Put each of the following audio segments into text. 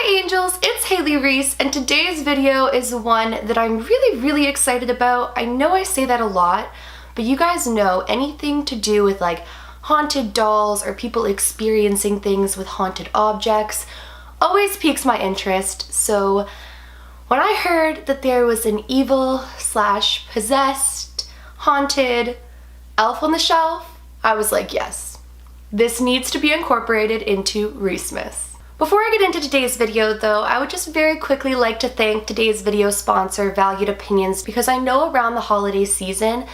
Hi angels, it's Haley Reese, and today's video is one that I'm really excited about. I know I say that a lot, but you guys know anything to do with like haunted dolls or people experiencing things with haunted objects always piques my interest. So when I heard that there was an evil slash possessed haunted elf on the shelf, I was like, yes, this needs to be incorporated into Reesemas. Before I get into today's video though, I would just very quickly like to thank today's video sponsor, Valued Opinions, because I know around the holiday season,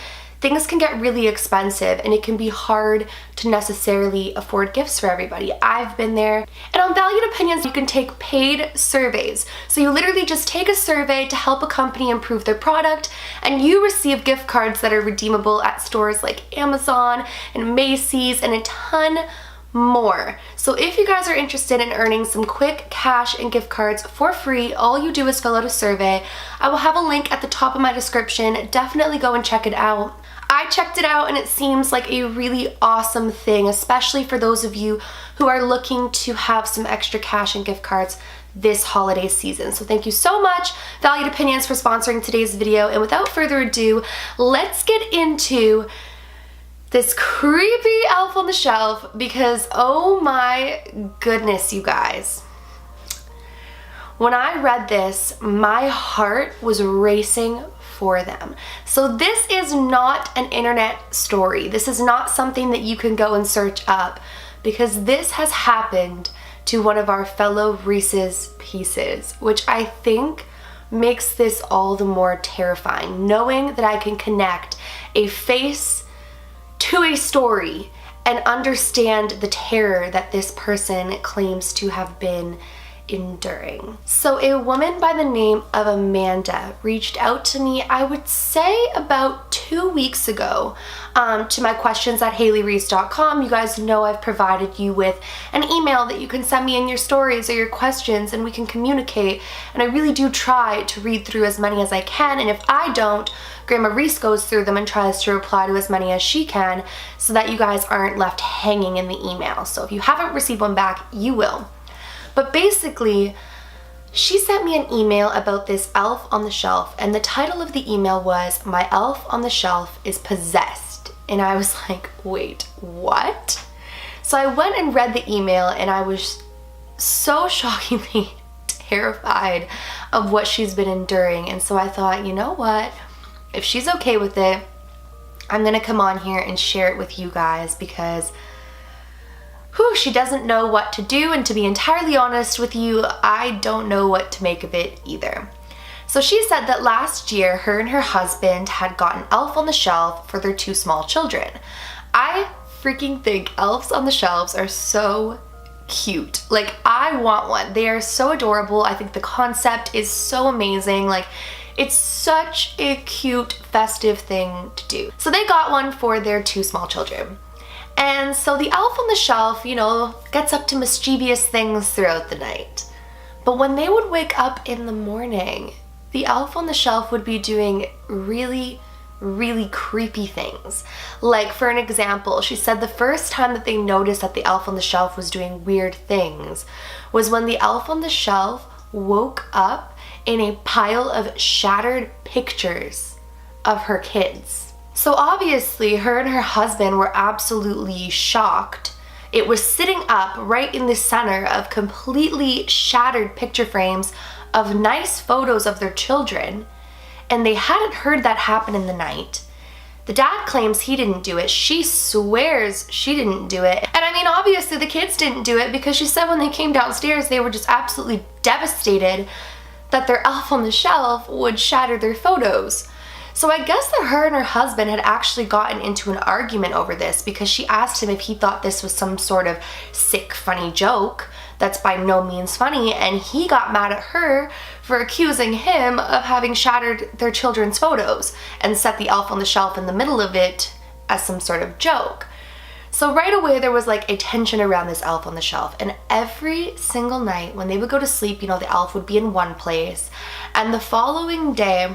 things can get really expensive and it can be hard to necessarily afford gifts for everybody. I've been there. And on Valued Opinions, you can take paid surveys. So you literally just take a survey to help a company improve their product, and you receive gift cards that are redeemable at stores like Amazon and Macy's and a ton more. So if you guys are interested in earning some quick cash and gift cards for free, all you do is fill out a survey. I will have a link at the top of my description. Definitely go and check it out. I checked it out and it seems like a really awesome thing, especially for those of you who are looking to have some extra cash and gift cards this holiday season. So thank you so much, Valued Opinions, for sponsoring today's video. And without further ado, let's get into this creepy elf on the shelf, because oh my goodness, you guys. When I read this, my heart was racing for them. So this is not an internet story. This is not something that you can go and search up, because this has happened to one of our fellow Reese's Pieces, which I think makes this all the more terrifying, knowing that I can connect a face to a story and understand the terror that this person claims to have been enduring. So a woman by the name of Amanda reached out to me, I would say about 2 weeks ago, to my questions at haleyreese.com. You guys know I've provided you with an email that you can send me in your stories or your questions and we can communicate, and I really do try to read through as many as I can, and if I don't, Grandma Reese goes through them and tries to reply to as many as she can so that you guys aren't left hanging in the email. So if you haven't received one back, you will. But basically, she sent me an email about this elf on the shelf, and the title of the email was, "My elf on the shelf is possessed." And I was like, wait, what? So I went and read the email, and I was so shockingly terrified of what she's been enduring. And so I thought, you know what? If she's okay with it, I'm gonna come on here and share it with you guys, because she doesn't know what to do, and to be entirely honest with you, I don't know what to make of it either. So she said that last year, her and her husband had got an elf on the shelf for their 2 small children. I freaking think elves on the shelves are so cute. Like, I want one. They are so adorable. I think the concept is so amazing. Like, it's such a cute, festive thing to do. So they got one for their 2 small children. And so the elf on the shelf, you know, gets up to mischievous things throughout the night. But when they would wake up in the morning, the elf on the shelf would be doing really creepy things. Like, for an example, she said the first time that they noticed that the elf on the shelf was doing weird things was when the elf on the shelf woke up in a pile of shattered pictures of her kids. So obviously her and her husband were absolutely shocked. It was sitting up right in the center of completely shattered picture frames of nice photos of their children, and they hadn't heard that happen in the night. The dad claims he didn't do it. She swears she didn't do it. And I mean, obviously the kids didn't do it, because she said when they came downstairs, they were just absolutely devastated that their elf on the shelf would shatter their photos. So I guess that her and her husband had actually gotten into an argument over this, because she asked him if he thought this was some sort of sick, funny joke that's by no means funny, and he got mad at her for accusing him of having shattered their children's photos and set the elf on the shelf in the middle of it as some sort of joke. So right away there was like a tension around this elf on the shelf, and every single night when they would go to sleep, you know, the elf would be in one place, and the following day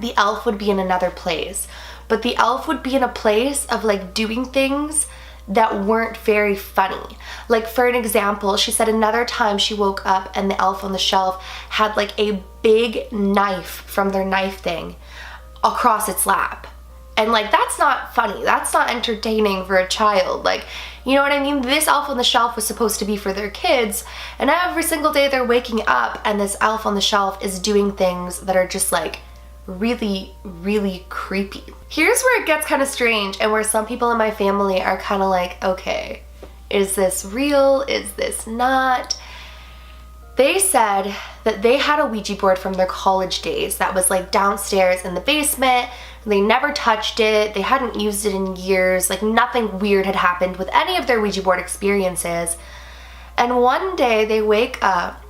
the elf would be in another place. But the elf would be in a place of like doing things that weren't very funny. Like, for an example, she said another time she woke up and the elf on the shelf had like a big knife from their knife thing across its lap. And like, that's not funny. That's not entertaining for a child. Like, you know what I mean? This elf on the shelf was supposed to be for their kids, and every single day they're waking up and this elf on the shelf is doing things that are just like really, really creepy. Here's where it gets kind of strange and where some people in my family are kind of like, okay, is this real? Is this not? They said that they had a Ouija board from their college days that was like downstairs in the basement. They never touched it. They hadn't used it in years. Like, nothing weird had happened with any of their Ouija board experiences. And one day they wake up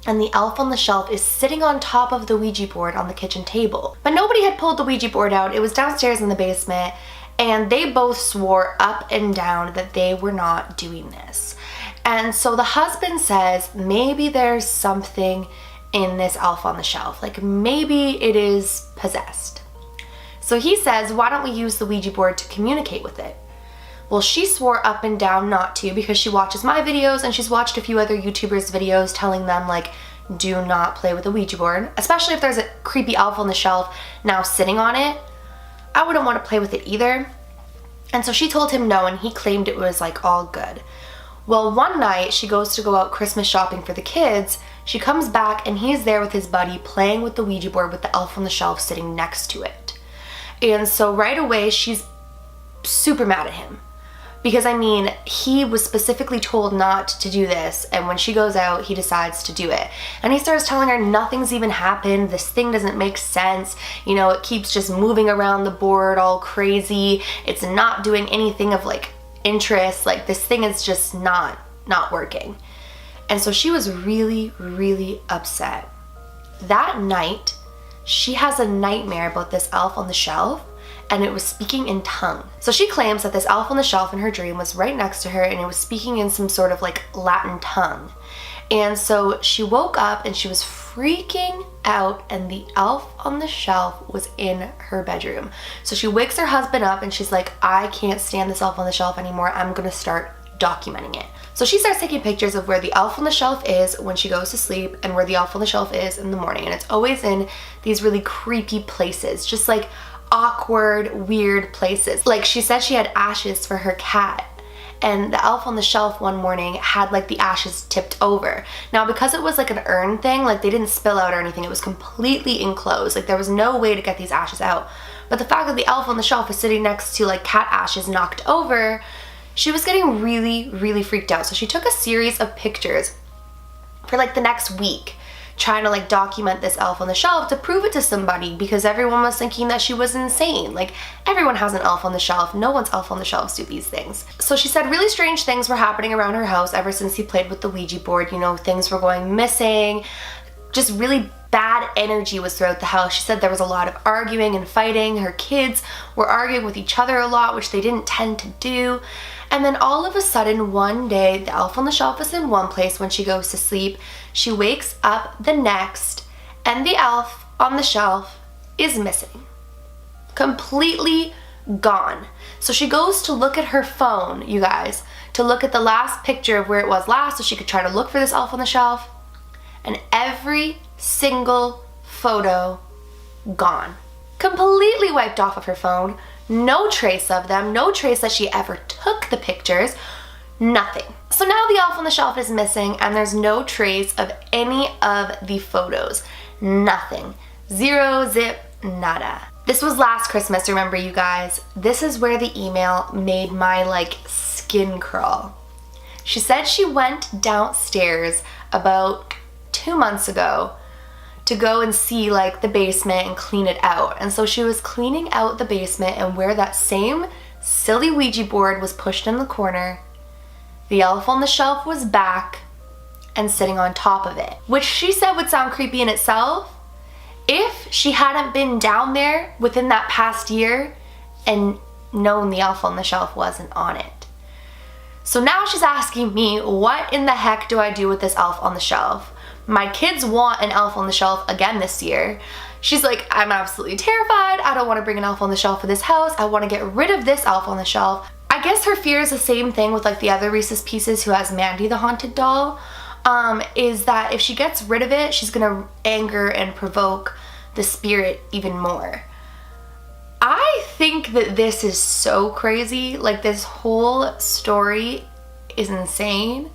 and the elf on the shelf is sitting on top of the Ouija board on the kitchen table. But nobody had pulled the Ouija board out. It was downstairs in the basement, and they both swore up and down that they were not doing this. And so the husband says maybe there's something in this elf on the shelf. Like, maybe it is possessed. So he says, why don't we use the Ouija board to communicate with it? Well, she swore up and down not to, because she watches my videos and she's watched a few other YouTubers' videos telling them, like, do not play with the Ouija board, especially if there's a creepy elf on the shelf now sitting on it. I wouldn't want to play with it either. And so she told him no, and he claimed it was like all good. Well, one night she goes to go out Christmas shopping for the kids. She comes back and he's there with his buddy playing with the Ouija board with the elf on the shelf sitting next to it. And so right away she's super mad at him. Because, I mean, he was specifically told not to do this, and when she goes out, he decides to do it. And he starts telling her nothing's even happened, this thing doesn't make sense, you know, it keeps just moving around the board all crazy, it's not doing anything of, like, interest, like, this thing is just not working. And so she was really, really upset. That night, she has a nightmare about this elf on the shelf, and it was speaking in tongue. So she claims that this elf on the shelf in her dream was right next to her and it was speaking in some sort of like Latin tongue. And so she woke up and she was freaking out, and the elf on the shelf was in her bedroom. So she wakes her husband up and she's like, I can't stand this elf on the shelf anymore. I'm gonna start documenting it. So she starts taking pictures of where the elf on the shelf is when she goes to sleep and where the elf on the shelf is in the morning. And it's always in these really creepy places, just like awkward, weird places. Like, she said she had ashes for her cat, and the elf on the shelf one morning had like the ashes tipped over. Now, because it was like an urn thing, like they didn't spill out or anything, it was completely enclosed, like there was no way to get these ashes out. But the fact that the elf on the shelf was sitting next to like cat ashes knocked over, she was getting really, really freaked out. So she took a series of pictures for like the next week, trying to like document this elf on the shelf to prove it to somebody, because everyone was thinking that she was insane. Like, everyone has an elf on the shelf. No one's elf on the shelves do these things. So she said really strange things were happening around her house ever since he played with the Ouija board. You know, things were going missing. Just really bad energy was throughout the house. She said there was a lot of arguing and fighting. Her kids were arguing with each other a lot, which they didn't tend to do. And then all of a sudden, one day, the elf on the shelf is in one place when she goes to sleep. She wakes up the next, and the elf on the shelf is missing. Completely gone. So she goes to look at her phone, you guys, to look at the last picture of where it was last so she could try to look for this elf on the shelf. And every single photo gone. Completely wiped off of her phone. No trace of them, no trace that she ever took the pictures, nothing. So now the elf on the shelf is missing, and there's no trace of any of the photos. Nothing. Zero, zip, nada. This was last Christmas, remember, you guys? This is where the email made my like skin crawl. She said she went downstairs about 2 months ago to go and see like the basement and clean it out. And so she was cleaning out the basement, and where that same silly Ouija board was pushed in the corner, the elf on the shelf was back and sitting on top of it, which she said would sound creepy in itself if she hadn't been down there within that past year and known the elf on the shelf wasn't on it. So now she's asking me, what in the heck do I do with this elf on the shelf? My kids want an elf on the shelf again this year. She's like, I'm absolutely terrified. I don't want to bring an elf on the shelf for this house. I want to get rid of this elf on the shelf. I I guess her fear is the same thing with like the other Reese's Pieces who has Mandy the haunted doll, is that if she gets rid of it, she's gonna anger and provoke the spirit even more. I think that this is so crazy. Like, this whole story is insane.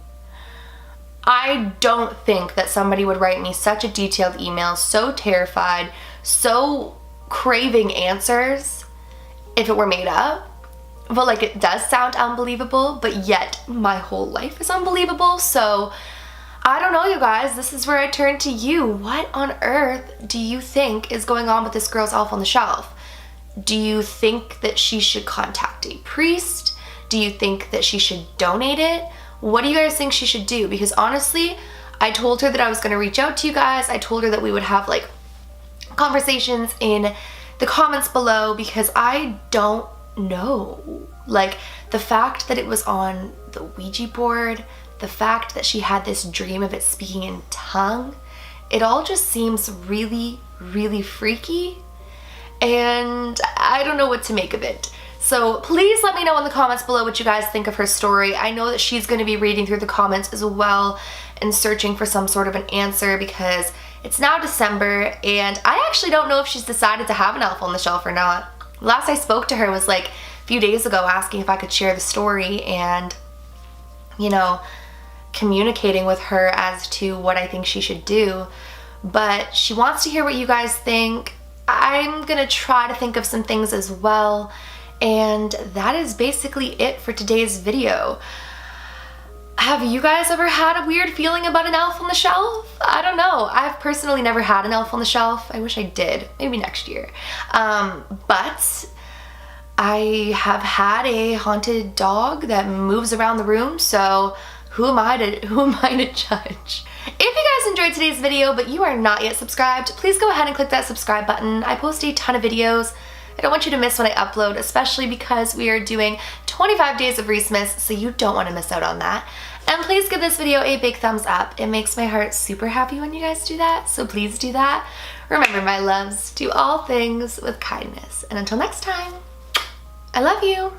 I don't think that somebody would write me such a detailed email, so terrified, so craving answers, if it were made up. But like, it does sound unbelievable, but yet my whole life is unbelievable. So I don't know, you guys. This is where I turn to you. What on earth do you think is going on with this girl's elf on the shelf? Do you think that she should contact a priest? Do you think that she should donate it? What do you guys think she should do? Because honestly, I told her that I was going to reach out to you guys. I told her that we would have like conversations in the comments below, because I don't know. Like, the fact that it was on the Ouija board, the fact that she had this dream of it speaking in tongue, it all just seems really, really freaky. And I don't know what to make of it. So please let me know in the comments below what you guys think of her story. I know that she's going to be reading through the comments as well and searching for some sort of an answer, because it's now December and I actually don't know if she's decided to have an elf on the shelf or not. Last I spoke to her was like a few days ago, asking if I could share the story and, you know, communicating with her as to what I think she should do. But she wants to hear what you guys think. I'm gonna try to think of some things as well, and that is basically it for today's video. Have you guys ever had a weird feeling about an elf on the shelf? I don't know. I've personally never had an elf on the shelf. I wish I did. Maybe next year. But I have had a haunted dog that moves around the room, so who am I to judge? If you guys enjoyed today's video but you are not yet subscribed, please go ahead and click that subscribe button. I post a ton of videos. I don't want you to miss when I upload, especially because we are doing 25 days of Reesemas, so you don't want to miss out on that. And please give this video a big thumbs up. It makes my heart super happy when you guys do that, so please do that. Remember, my loves, do all things with kindness. And until next time, I love you.